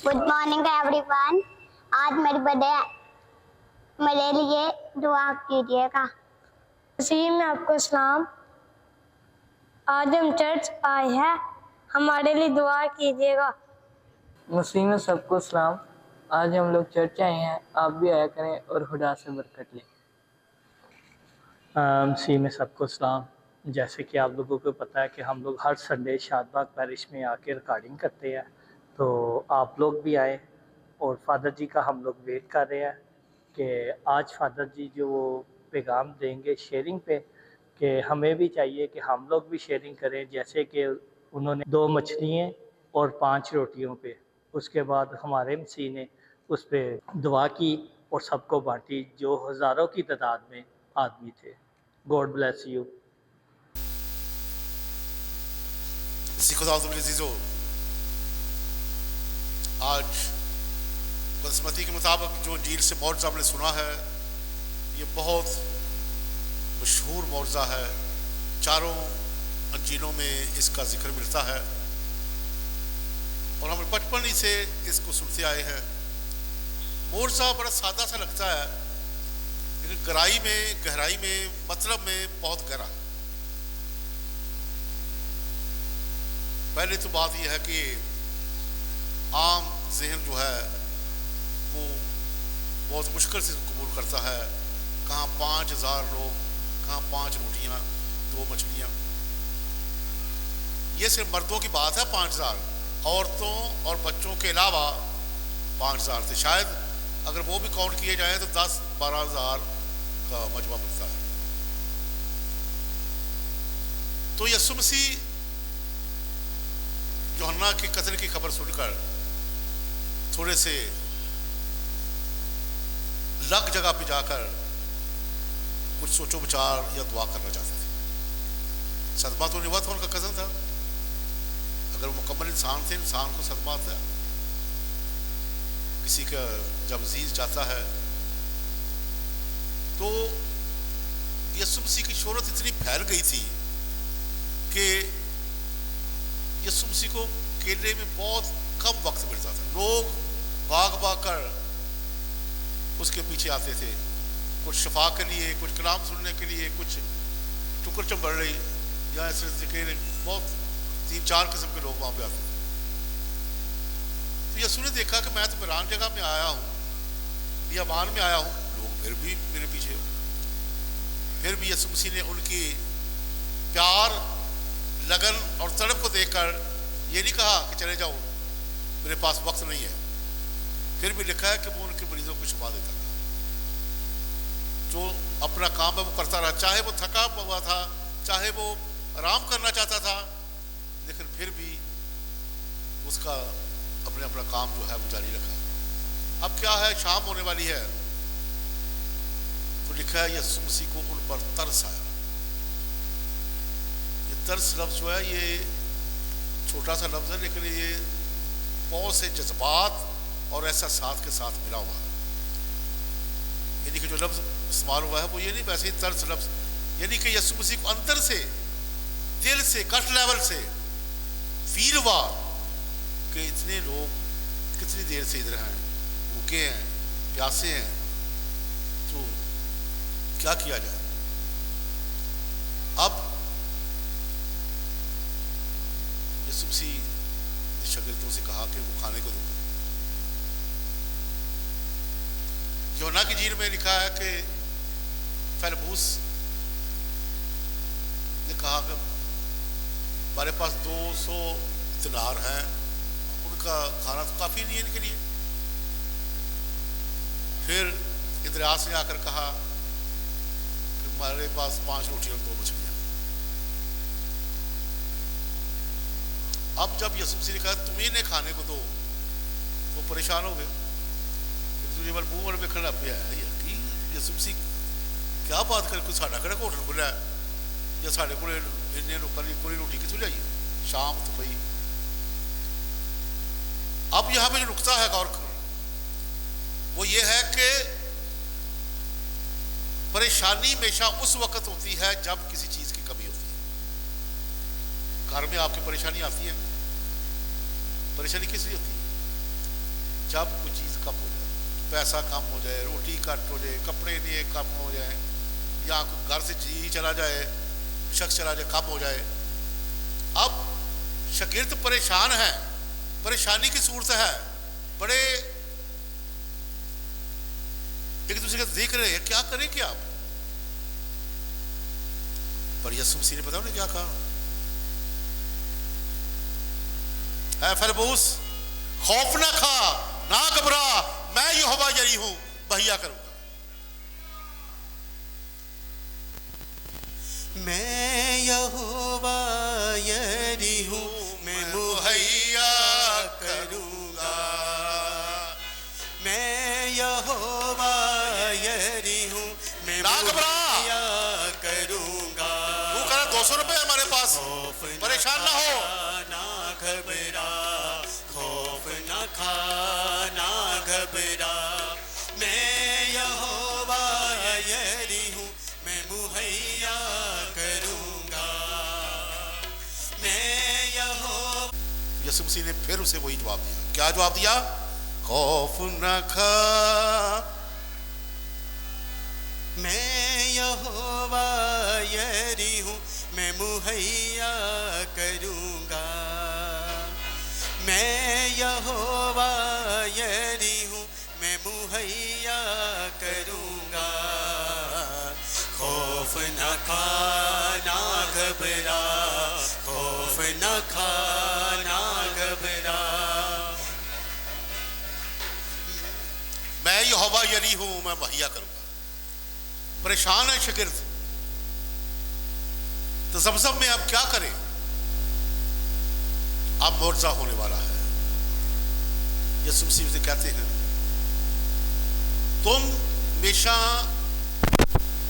Good morning everyone. आज मेरी birthday है, मेरे लिए दुआ कीजिएगा। मसीह में आपको सलाम। आज हम चर्च आए हैं, हमारे लिए दुआ कीजिएगा। मसीह में सबको सलाम। आज हम लोग चर्च आए हैं, आप भी आया करें और खुदा से बरकत लें। मसीह में सबको सलाम। जैसे कि आप लोगों को पता है कि हम लोग हर संडे शादबाग पैरिश में आके रिकॉर्डिंग करते हैं, तो आप लोग भी आए और फादर जी का हम लोग वेट कर रहे हैं कि आज फादर जी जो वो पैगाम देंगे शेयरिंग पे, कि हमें भी चाहिए कि हम लोग भी शेयरिंग करें। जैसे कि उन्होंने 2 मछलियाँ और 5 रोटियों पे, उसके बाद हमारे मसीह ने उस पर दुआ की और सबको बांटी, जो हज़ारों की तादाद में आदमी थे। God bless you. आज बसमती के मुताबिक जो इंजील से मौजज़ा हमने सुना है, ये बहुत मशहूर मौजज़ा है। चारों अंजीलों में इसका जिक्र मिलता है और हम बचपन ही से इसको सुनते आए हैं। मौजज़ा बड़ा सादा सा लगता है, लेकिन गहराई में मतलब में बहुत गहरा। पहले तो बात यह है कि आम जहन जो है वो बहुत मुश्किल से कबूल करता है। कहाँ 5000 लोग, कहाँ 5 रोटियाँ 2 मछलियाँ। ये सिर्फ मर्दों की बात है। 5000 औरतों और बच्चों के अलावा 5000 थे। शायद अगर वो भी काउंट किए जाए तो 10-12 हज़ार का मजमा बनता है। तो यीशु मसीह यूहन्ना के कत्ल की खबर सुनकर थोड़े से अलग जगह पे जाकर कुछ सोचो विचार या दुआ करना चाहते थे। सदमा तो नहीं हुआ था, उनका कज़न था। अगर वो मुकम्मल इंसान थे, इंसान को सदमा आता है। किसी का जब अजीज जाता है तो यीशु मसीह की शोहरत इतनी फैल गई थी कि यीशु मसीह को केले में बहुत कम वक्त मिलता था। लोग भाग कर उसके पीछे आते थे, कुछ शफा के लिए, कुछ कलाम सुनने के लिए, कुछ टुकर चंबड़ या ऐसे बहुत 3-4 किस्म के लोग वहाँ पे आते थे। तो यीशु ने देखा कि मैं तो वीरान जगह में आया हूँ, बियाबान में आया हूँ, लोग फिर भी मेरे पीछे। फिर भी यीशु मसीह ने उनकी प्यार, लगन और तड़प को देखकर ये नहीं कहा कि चले जाओ, मेरे पास वक्त नहीं है। फिर भी लिखा है कि वो उनके मरीजों को छुपा देता था। जो अपना काम है वो करता रहा, चाहे वो थका हुआ था, चाहे वो आराम करना चाहता था, लेकिन फिर भी उसका अपना काम जो है वो जारी रखा। अब क्या है, शाम होने वाली है, तो लिखा है यीशु मसीह को उन पर तरस आया। ये तरस लफ्ज जो है ये छोटा सा लफ्ज है, लेकिन ये बहुत से जज्बात और एहसास के साथ मिला हुआ है। यानी कि जो लफ्ज इस्तेमाल हुआ है वो ये नहीं वैसे ही तरस लफ्ज, यानी कि यीशु मसीह को अंदर से, दिल से, गट लेवल से फील हुआ कि इतने लोग कितनी देर से इधर हैं, भूखे हैं, प्यासे हैं, तो क्या किया जाए। अब यीशु मसीह शागिर्दों से कहा कि वो खाने को दो। यूहन्ना की इंजील में लिखा है कि फिलिप्पुस ने कहा कि हमारे पास 200 दिनार हैं, उनका खाना तो काफ़ी नहीं है इनके लिए। फिर इंद्रियास ने आकर कहा कि हमारे पास 5 रोटियां और 2 मछलियां। अब जब यीशु मसीह ने कहा तुम्हें ने खाने को दो, वो परेशान हो गए। तुझे बार मुँह में खड़ा पे है कि यीशु मसीह क्या बात कर, कोई साढ़ा कड़ा होटल खुला है या साढ़े को इन्ने लोगों की पूरी रोटी कितों लियाई, शाम तो पई। अब यहाँ पे जो नुकता है गौर करो, वो ये है कि परेशानी हमेशा उस वक्त होती है जब किसी चीज की कमी होती है। घर में आपकी परेशानी आती है, परेशानी किस लिए होती है? जब कोई चीज़ कम हो जाए, पैसा कम हो जाए, रोटी कट हो जाए, कपड़े दिए कम हो जाए, या कोई घर से जी चला जाए, शख्स चला जाए, कम हो जाए, अब शागिर्द परेशान है, परेशानी की सूरत है, बड़े एक दूसरे को देख रहे हैं, क्या करें क्या आप। पर यीशु मसीह ने पता उन्हें क्या कहा, ऐ फिलिप्पुस खौफ ना खा, ना घबरा, मैं यहोवा यरी हूं, बहिया करूंगा। मैं यहोवा यरी हूँ, मैं मुहैया करूँगा। मैं यहोवा यरी हूँ, मैं ना घबरा। मुहैया करूँगा। वो कह रहा 200 रुपए हमारे पास, परेशान ना हो। ना घबरा, खौफ न खा, ना घबरा। मैं यहोवा यरी हूँ, मैं मुहैया करूँगा। मैं यहोवा। यीशु मसीह ने फिर उसे वही जवाब दिया। क्या जवाब दिया? खौफ न खा। मैं यहोवा यरी हूँ, मैं मुहैया करूँगा। मैं यहोवा यरी हूँ, मैं मुहैया करूँगा। खौफ न खा, ना घबरा, खौफ न खा, ना घबरा। मैं यहोवा यरी हूं, मैं मुहैया करूंगा। परेशान है शागिर्द, तो ज़मज़म में अब क्या करें? अब मोर्चा होने वाला है। यीशु मसीह से कहते हैं, तुम हमेशा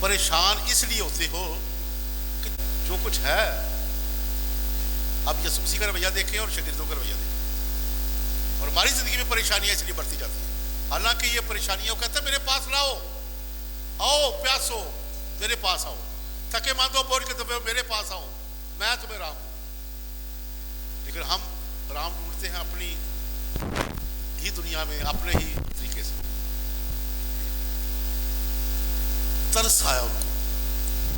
परेशान इसलिए होते हो कि जो कुछ है। अब यीशु मसीह का रवैया देखें और शागिर्दों का रवैया देखें, और हमारी जिंदगी में परेशानियां इसलिए बढ़ती जाती हैं। हालांकि ये परेशानियां कहते हैं मेरे पास लाओ, आओ प्यासो मेरे पास आओ, थके मांदो बोझ के दबे मेरे पास आओ, मैं तुम्हें राम दूं। लेकिन हम राम ढूंढते हैं अपनी ही दुनिया में, अपने ही तरीके से। तरस आया उनको,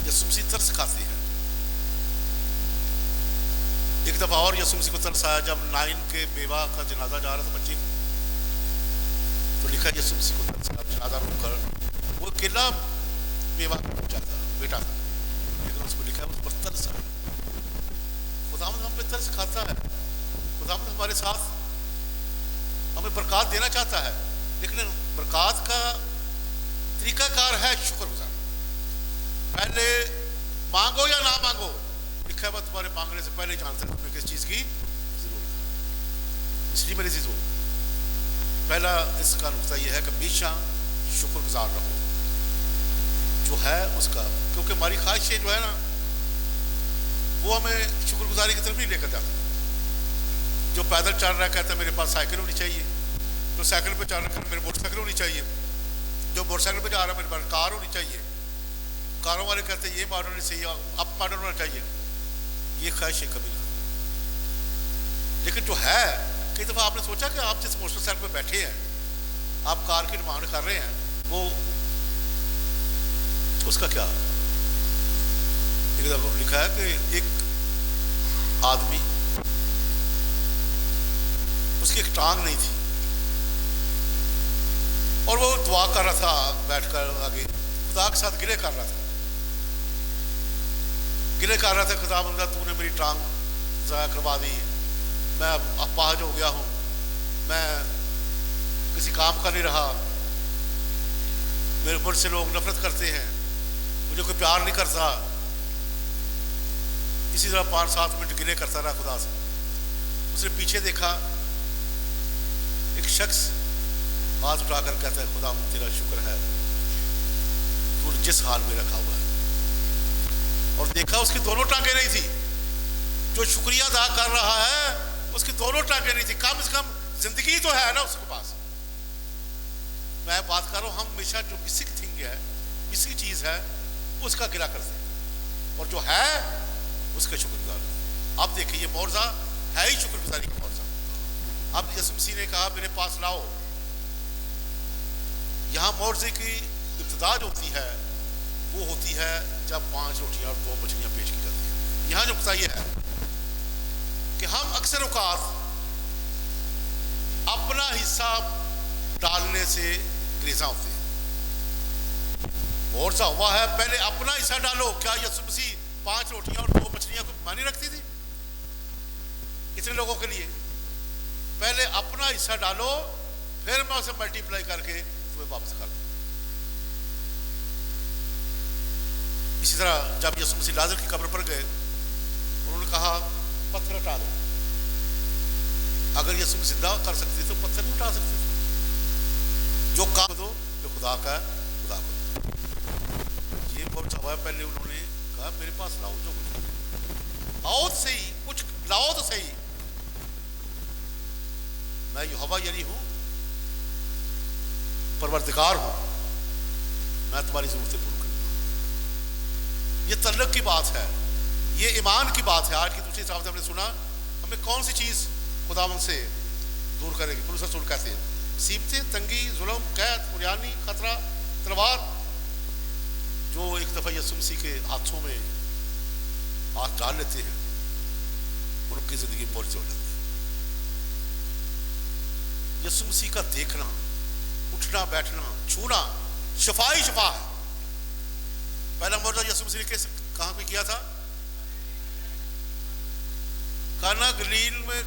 यीशु मसीह तरस खाते हैं। एक दफा और यीशु मसीह को तरस आया, जब नाइन के बेवा का जनाजा जा रहा था बच्चे, तो लिखा यीशु मसीह को तरस आया। जनाजा रोककर वो अकेला बेवा जाता बेटा था, लेकिन उसको लिखा उस पर तरस आया। खुदावंद हम पे तरस खाता है, खुदावंद हमारे साथ हमें बरकत देना चाहता है, लेकिन बरकत का तरीकाकार है शुक्रगुजार। पहले मांगो या ना मांगो, लिखा है तुम्हारे मांगने से पहले जानते हैं तुम्हें किस चीज की जरूरत है। इसलिए मेरे चीज हो, पहला इसका नुकता यह है कि हमेशा शुक्रगुजार रहो जो है उसका, क्योंकि हमारी ख्वाहिशें जो है ना वो हमें शुक्रगुजारी की तरफ नहीं लेकर जाती। जो पैदल चल रहा है कहता है मेरे पास साइकिल होनी चाहिए, तो साइकिल पे चल रहा है मेरे मोटरसाइकिल होनी चाहिए, जो मोटरसाइकिल पे जा रहा है मेरे पास कार होनी चाहिए, कारों वाले कहते हैं ये मॉडल नहीं चाहिए, अप मॉडल होना चाहिए। ये ख्वाहिश है कभी ना। लेकिन जो है, कई दफ़ा आपने सोचा कि आप जिस मोटरसाइकिल पे बैठे हैं, आप कार की डिमांड कर रहे हैं, वो उसका क्या? एक दफ़ा लिखा है कि एक आदमी, उसकी एक टांग नहीं थी और वो दुआ कर रहा था बैठकर आगे, खुदा के साथ गिले कर रहा था, गिले कर रहा था, खुदा बंदा तूने मेरी टांग ज़ाया करवा दी, मैं अब अपाहज हो गया हूँ, मैं किसी काम का नहीं रहा, मेरे मुझसे लोग नफरत करते हैं, मुझे कोई प्यार नहीं करता। इसी तरह 5-7 मिनट गिले करता रहा खुदा से। उसने पीछे देखा, एक शख्स हाथ उठाकर कहता है खुदा तेरा शुक्र है तू जिस हाल में रखा हुआ है। और देखा उसकी दोनों टांगें नहीं थी, जो शुक्रिया अदा कर रहा है उसकी दोनों टांगें नहीं थी, कम से कम जिंदगी तो है ना उसके पास। मैं बात कर रहा हूँ, हम हमेशा जो बेसिक थिंग है, बेसिक चीज है, उसका गिला करते हैं, और जो है उसका शुक्रगुजार। अब देखिए ये मौजा है ही शुक्रगुजारी का मौजा। अब यीशु मसीह ने कहा मेरे पास लाओ, यहाँ मुआवजे की इब्तिदा जो होती है वो होती है जब 5 रोटियां और 2 मछलियां पेश की जाती हैं। यहाँ जो पता यह है कि हम अक्सर औकात अपना हिस्सा डालने से ग्रेज़ा होते हैं। और सा हुआ है, पहले अपना हिस्सा डालो। क्या यीशु मसीह 5 रोटियां और 2 मछलियां को मानी रखती थी इतने लोगों के लिए? पहले अपना हिस्सा डालो, फिर मैं उसे मल्टीप्लाई करके तुम्हें वापस कर दूं। इसी तरह जब यीशु मसीह लाजर की कब्र पर गए, उन्होंने कहा पत्थर हटा दो। अगर यीशु मसीह जिंदा कर सकते तो पत्थर नहीं उठा सकते थे। जो काम दो जो खुदा का है खुदा को। ये बहुत हुआ है। पहले उन्होंने कहा मेरे पास लाओ जो कुछ आओ तो सही, कुछ लाओ तो सही। मैं यहोवा यानी हूं, परवरदिगार हूं, मैं तुम्हारी जरूरतें पूरी करूंगा। ये तल्लुक की बात है, ये ईमान की बात है। आज की दूसरी साहब हमने सुना, हमें कौन सी चीज खुदावन से दूर करेगी? पुलिस रसूल कहते हैं मुसीबतें, तंगी, जुल्म, कैद, कुर्बानी, खतरा, तलवार। जो एक दफा यीशु मसीह के हाथों में हाथ डाल लेते हैं उनकी जिंदगी बहुत हो जाती है। यीशु मसीह का देखना, उठना बैठना, छूना, शफा ही शफा है। पहला मौजूदा यीशु मसीह ने कहां पे किया था? काना गलील में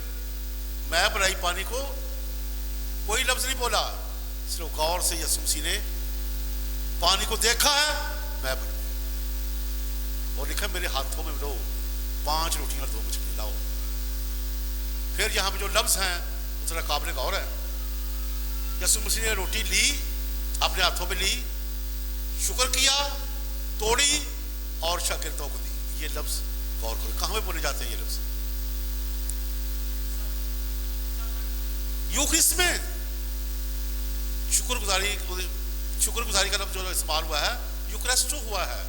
मैं बनाई पानी को, कोई लफ्ज नहीं बोला, सिर्फ गौर से यीशु मसीह ने पानी को देखा है, मैं बन और लिखा मेरे हाथों में लो 5 रोटियां और 2 मछलियां लाओ। फिर यहां पे जो लफ्ज हैं उतना काबिल गौर है। यीशु मसीह ने रोटी ली, अपने हाथों में ली, शुक्र किया, तोड़ी और शागिर्दों को दी। ये लफ्ज गौर करो, कहां पे बोले जाते हैं ये लफ्ज? यूखरिस्ट में शुक्रगुजारी का लफ्ज जो इस्तेमाल हुआ है यूक्रेस्टो हुआ है,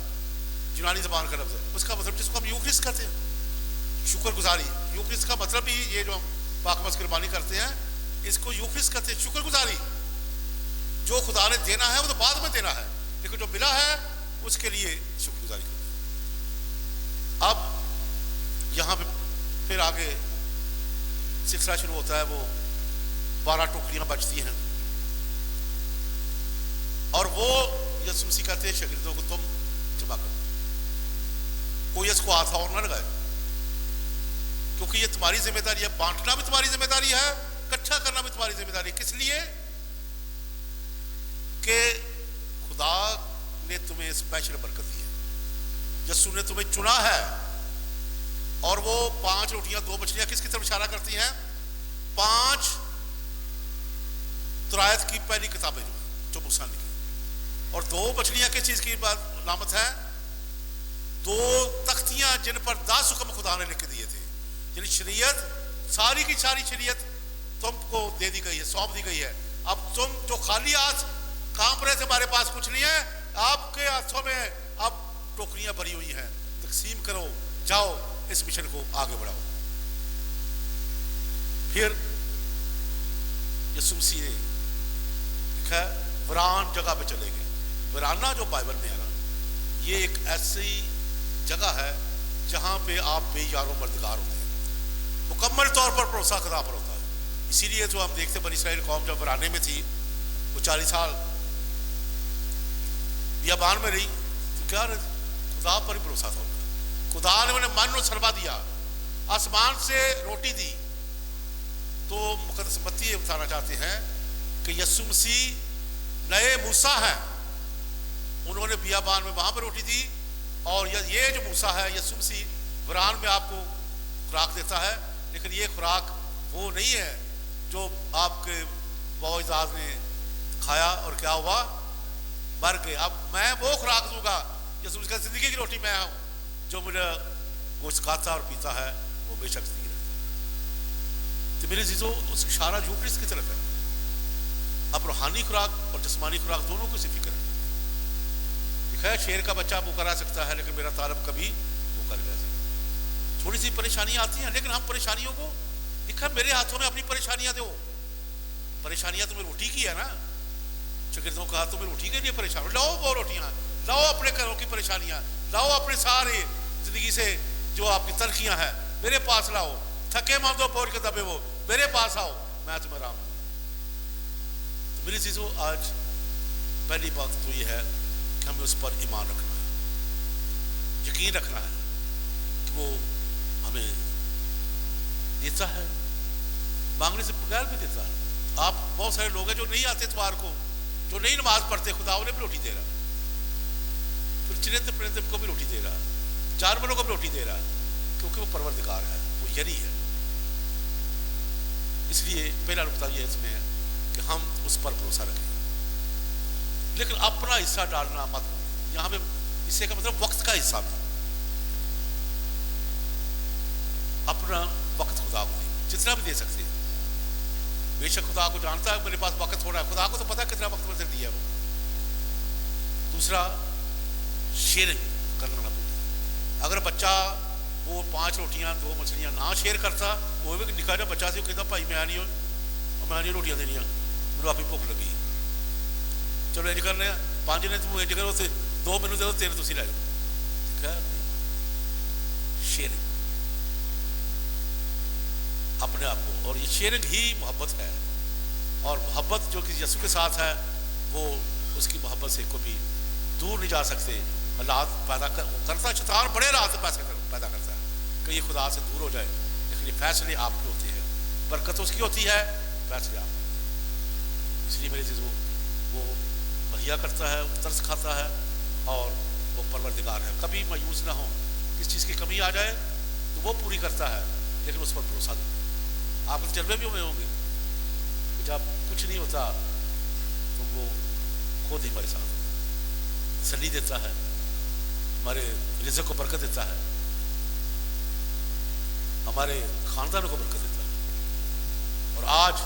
यूनानी जबान का लफ्ज है। उसका मतलब जिसको हम यूखरिस्ट कहते हैं, शुक्रगुजारी। यूखरिस्ट का मतलब ही ये जो हम पाकमस कुर्बानी करते हैं इसको यूखरिस्ट कहते हैं, शुक्रगुजारी। जो खुदा ने देना है वो तो बाद में देना है, लेकिन जो मिला है उसके लिए शुक्रगुजारी करते हैं। अब यहाँ पे फिर आगे सिलसिला शुरू होता है। वो 12 टोकरियां बचती हैं और वो यीशु मसीह कहते हैं शागिर्दों को तुम जमा करो, कोई इसको हाथ और ना लगाए, क्योंकि ये तुम्हारी जिम्मेदारी है। बांटना भी तुम्हारी जिम्मेदारी है, इकट्ठा करना भी तुम्हारी जिम्मेदारी है। किस लिए? कि खुदा ने तुम्हें स्पेशल बरकत दी है, यीशु ने तुम्हें चुना है। और वो 5 रोटियां 2 मछलियां किसकी तरफ इशारा करती हैं? 5 तुरायत की पहली किताबें जो मूसा ने लिखी। और 2 मछलियां किस चीज की अलामत है? 2 तख्तियां जिन पर 10 हुक्म खुदा ने लिख के दिए थे। यानी शरीयत, सारी की सारी शरीयत तुमको दे दी गई है, सौंप दी गई है। अब तुम जो खाली हाथ कांप रहे थे, हमारे पास कुछ नहीं है, आपके हाथों में अब टोकरियां भरी हुई हैं, तकसीम करो, जाओ इस मिशन को आगे बढ़ाओ। फिर यीशु मसीह ने लिखा वीरान जगह पे चले गए। वीराना जो बाइबल में है ना, ये एक ऐसी जगह है जहां पे आप बेयारो मर्दगार होते हैं, मुकम्मल तौर पर भरोसा खुदा पर होता है। इसीलिए जो हम देखते बनी इस्राएल कौम जब वीराने में थी, वो 40 साल बियाबान में रही, तो क्या खुदा पर ही भरोसा था। खुदा ने उन्हें मन और सलवा दिया, आसमान से रोटी दी। तो मुकद्दस मत्ती ये बताना चाहते हैं कि यीशु मसीह नए मूसा हैं। उन्होंने बियाबान में वहां पर रोटी दी, और ये जो मूसा है यीशु मसीह वीरान में आपको खुराक देता है। लेकिन ये खुराक वो नहीं है जो आपके बौइजाद ने खाया और क्या हुआ, मर गए। अब मैं वो खुराक दूंगा, यीशु मसीह जिंदगी की रोटी मैं हूं, जो मेरा गोश्त खाता और पीता है वो बेशक जिंदगी रखता है। तो मेरे जीजो उस इशारा यूक्रिस्ट की तरफ है। अब रूहानी खुराक और जिस्मानी खुराक दोनों को फिक्र है। खैर शेर का बच्चा भूखा रह सकता है, लेकिन मेरा तालब कभी भूखा नहीं रह सकता। थोड़ी सी परेशानियां आती हैं, लेकिन हम परेशानियों को लिखा मेरे हाथों में अपनी परेशानियां दो। परेशानियां तुम्हें रोटी की है ना, शागिर्दों को कहा तुम्हें रोटी के लिए परेशान हो, लाओ वो रोटियां, लाओ अपने घरों की परेशानियां, लाओ अपने सारे जिंदगी से जो आपकी तलखियां हैं मेरे पास लाओ, थके मांदो पौर के दबे वो मेरे पास आओ, मैं तुम्हें आराम दूं। तो मेरी चीजों आज पहली बात तो ये है कि हमें उस पर ईमान रखना है, यकीन रखना है कि वो हमें देता है, मांगने से बगैर भी देता है। आप बहुत सारे लोग हैं जो नहीं आते इतवार को, जो नहीं नमाज पढ़ते, खुदा उन्हें भी रोटी दे रहा, फिर चरिंद परिंदे को भी रोटी दे रहा, जानवरों को भी रोटी दे रहा, क्योंकि वो परवरदिगार है, वो यरी है। इसलिए पहला नुकता ये इसमें है कि हम उस पर भरोसा रखें, लेकिन अपना हिस्सा डालना मत। यहाँ पे हिस्से का मतलब वक्त का हिस्सा भी, अपना वक्त खुदा को दे, जितना भी दे सकते हैं। बेशक खुदा को जानता है मेरे पास वक्त हो रहा है, खुदा को तो पता है कितना वक्त मुझे दिया है। दूसरा, शेयरिंग करना ना भूलें। अगर बच्चा वो 5 रोटियां 2 मछलियां ना शेयर करता, वो भी निका जा बच्चा से कहता भाई मैं नहीं रोटियां देनिया, मैं आपकी भुख लगी, चलो इंज करने 5 ने तू इंज करो, 2 मैनू दे दो, 3 तुम लै जाओ। शेयरिंग अपने आप को, और ये शेयरिंग ही मोहब्बत है। और मोहब्बत जो कि यीशु के साथ है, वो उसकी मोहब्बत से कभी दूर नहीं जा सकते। हालात पैदा करता है शैतान, बड़े हालात पैदा करता है कि ये खुदा से दूर हो जाए, लेकिन ये फैसले आपके होते हैं, बरकत उसकी होती है, फैसले आप। इसलिए मेरी चीज़ वो मुहैया करता है, तरस खाता है, और वो परवरदिगार है। कभी मायूस ना हो, किस चीज़ की कमी आ जाए तो वो पूरी करता है, लेकिन उस पर भरोसा दो। आपके तजर्बे भी हुए होंगे कि जब कुछ नहीं होता तो वो खुद ही हमारे साथ तसल्ली देता है, हमारे रिज़्क़ को बरकत देता है, हमारे खानदानों को बरकत देता है। और आज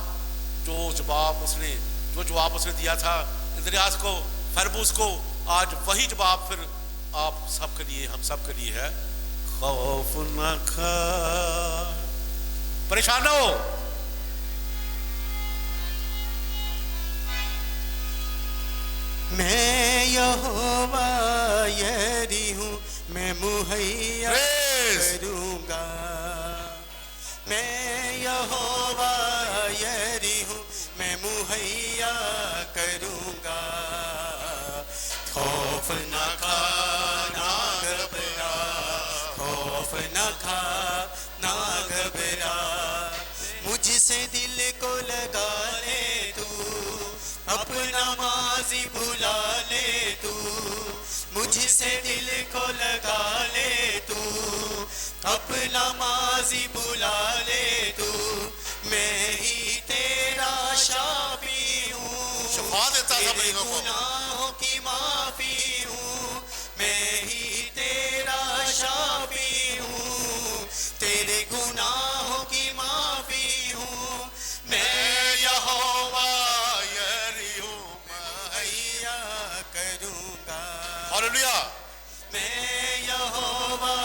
जो जवाब उसने दिया था इंद्रियास को, फरबूस को, आज वही जवाब फिर आप सब के लिए, हम सब के लिए है। खौफ न खा, परेशान ना हो, मैं यहोवा यरी हूँ, मैं मुहैया करूँगा। मैं यहोवा यरी हूँ, मैं मुहैया करूँगा। खौफ न खा ना घबरा, खौफ न खा ना घबरा। मुझसे दिल को लगा ले तू, अपना माज़ी भुला ले तू। मुझसे दिल को लगा ले तू, अपना माज़ी भुला ले तू। मैं ही तेरा शाफी हूँ, शफा देता है तेरे मरीजों को, गुनाहों की माफ़ी हूँ। मैं ही तेरा शाफी हूँ, तेरे गुनाहों की माफ़ी हूँ। मैं यहोवा यरी हूँ, मुहैया करूँगा। हालेलुया। मैं यहोवा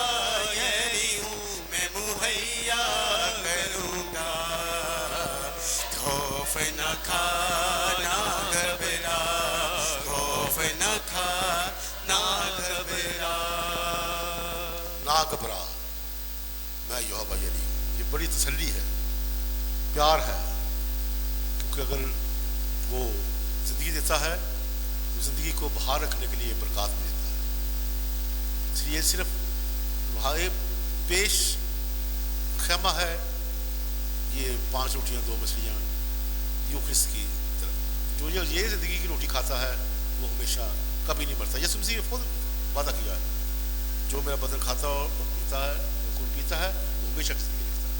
यरी हूँ, मैं मुहैया करूँगा। खौफ न खा ना घबरा, खौफ न खा ना घबरा। ना घबरा, मैं यहोवा यरी। ये बड़ी तसल्ली है, प्यार है, क्योंकि अगर वो जिंदगी देता है तो जिंदगी को बाहर रखने के लिए बरकत भी देता है। इसलिए सिर्फ वहाँ पेश खेमा है, ये 5 रोटियां 2 मछलियां, यूख्रिस्त की तरफ। जो ये जिंदगी की रोटी खाता है वो हमेशा कभी नहीं मरता। यीशु मसीह ने खुद वादा किया है, जो मेरा बदन खाता और पीता है, खून पीता है, वो हमेशा जिंदगी रखता है।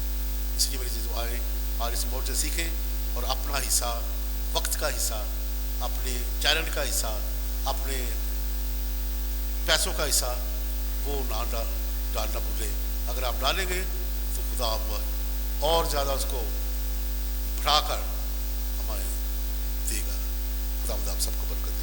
इसलिए मेरी चीज़ों आए और इस मौज से सीखें, और अपना हिस्सा, वक्त का हिस्सा, अपने टैलेंट का हिस्सा, अपने पैसों का हिस्सा वो ना डालना भूलें। अगर आप डालेंगे तो खुदा आप और ज़्यादा उसको बढ़ाकर हमें देगा। खुदा आप सबको बरकत दे।